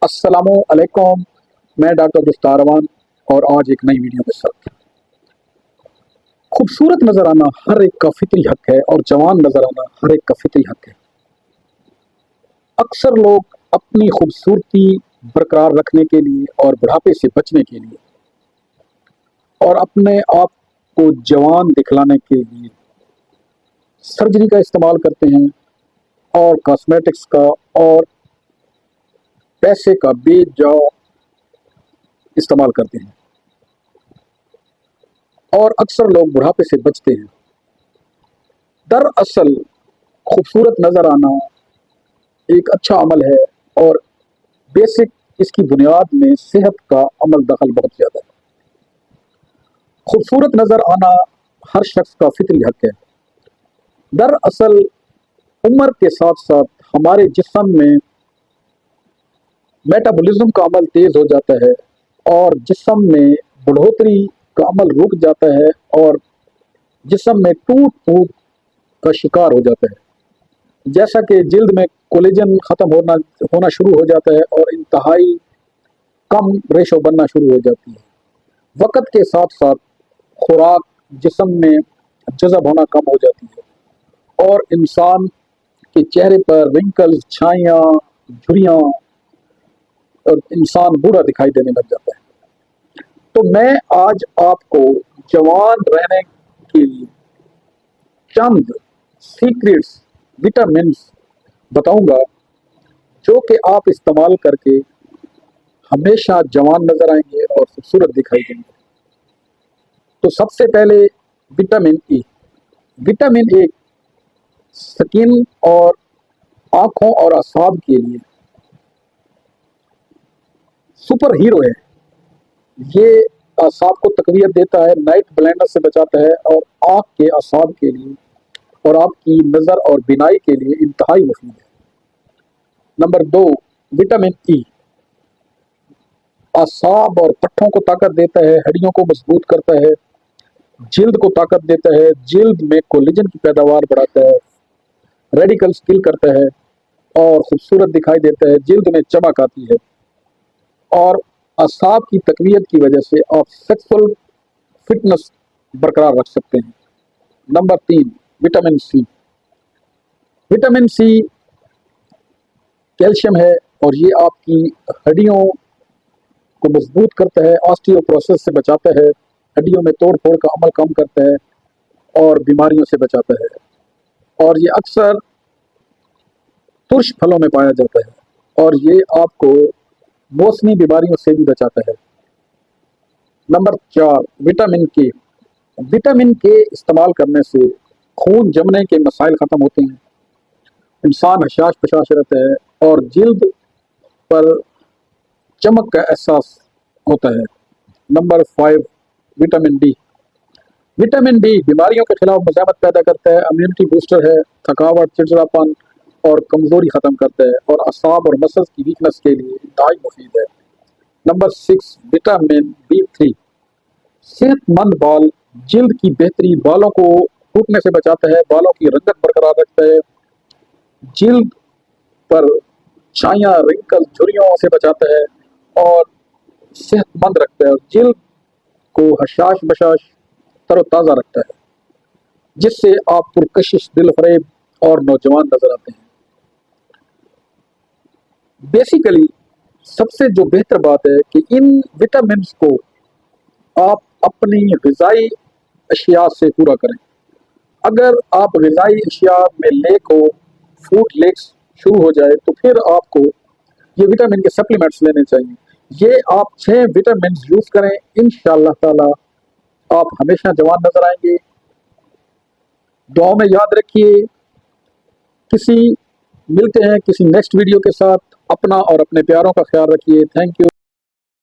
अस्सलामु अलैकुम। मैं डॉक्टर गुस्तारवान और आज एक नई वीडियो के साथ। खूबसूरत नजर आना हर एक का फितरी हक है और जवान नजर आना हर एक का फितरी हक है। अक्सर लोग अपनी खूबसूरती बरकरार रखने के लिए और बुढ़ापे से बचने के लिए और अपने आप को जवान दिखलाने के लिए सर्जरी का इस्तेमाल करते हैं और कॉस्मेटिक्स का और पैसे का बेजा इस्तेमाल करते हैं और अक्सर लोग बुढ़ापे से बचते हैं। दरअसल खूबसूरत नजर आना एक अच्छा अमल है और बेसिक इसकी बुनियाद में सेहत का अमल दखल बहुत ज्यादा है। खूबसूरत नजर आना हर शख्स का फितरी हक है। दरअसल उम्र के साथ साथ हमारे जिस्म में मेटाबॉलिज्म का अमल तेज हो जाता है और जिस्म में बढ़ोतरी का अमल रुक जाता है और जिस्म में टूट फूट का शिकार हो जाता है। जैसा कि जिल्द में कोलेजन खत्म होना शुरू हो जाता है और इंतहाई कम रेशो बनना शुरू हो जाती है। वक्त के साथ साथ खुराक जिस्म में जज़ब होना कम हो जाती है और इंसान के चेहरे पर रिंकल्स, छाइयाँ, झुर्रियाँ और इंसान बूढ़ा दिखाई देने लग जाता है। तो मैं आज आपको जवान रहने के लिए चंद सीक्रेट्स, विटामिन्स बताऊंगा जो कि आप इस्तेमाल करके हमेशा जवान नजर आएंगे और खूबसूरत दिखाई देंगे। तो सबसे पहले vitamin E. Vitamin A skin और आंखों और असाब के लिए सुपर हीरो है। ये असाब को तकवीत देता है, नाइट ब्लाइंडनेस से बचाता है और आंख के असाब के लिए और आपकी नज़र और बिनाई के लिए इंतहाई मुफीद है। नंबर 2, विटामिन ई असाब और पट्ठों को ताकत देता है, हड्डियों को मजबूत करता है, जिल्द को ताकत देता है, जिल्द में कोलेजन की पैदावार बढ़ाता है, रेडिकल्स किल करता है और खूबसूरत दिखाई देता है, जिल्द में चमक आती है और असाब की तकवीत की वजह से आप सेक्सुअल फिटनेस बरकरार रख सकते हैं। Number 3, vitamin C. Vitamin C calcium है और ये आपकी हड्डियों को मजबूत करता है, ऑस्टियोप्रोसिस से बचाता है, हड्डियों में तोड़ फोड़ का अमल कम करता है और बीमारियों से बचाता है और ये अक्सर तुर्श फलों में पाया जाता है और ये आपको मौसमी बीमारियों से भी बचाता है। नंबर 4, विटामिन के। विटामिन के इस्तेमाल करने से खून जमने के मसाइल ख़त्म होते हैं, इंसान हशाश पशाश रहता है और जिल्द पर चमक का एहसास होता है। Number 5, vitamin D. Vitamin D बीमारियों के खिलाफ मज़ामत पैदा करता है, इम्यूनिटी बूस्टर है, थकावट, चिड़चिड़ापन और कमजोरी खत्म करता है और असाब और मसल्स की वीकनेस के लिए इंतहाई मुफीद है। Number 6, vitamin B3। सेहतमंद बाल, जिल्द की बेहतरी, बालों को टूटने से बचाता है, बालों की रंगत बरकरार रखता है, जिल्द पर छाइयाँ, रिंकल, झुर्रियों से बचाता है और सेहतमंद रखता है और जिल्द को हशाश बशाश तरोताज़ा रखता है, जिससे आप पुरकशिश, दिल फरेब और नौजवान नजर आते हैं। बेसिकली सबसे जो बेहतर बात है कि इन विटामिन्स को आप अपनी ग़िज़ाई अशिया से पूरा करें। अगर आप ग़िज़ाई अशिया में लेक हो, फूड लेक्स शुरू हो जाए तो फिर आपको ये विटामिन के सप्लीमेंट्स लेने चाहिए। ये आप 6 विटामिन्स यूज़ करें, इंशाअल्लाह ताला आप हमेशा जवान नजर आएंगे। दुआ में याद रखिए। मिलते हैं किसी नेक्स्ट वीडियो के साथ। अपना और अपने प्यारों का ख्याल रखिए। Thank you.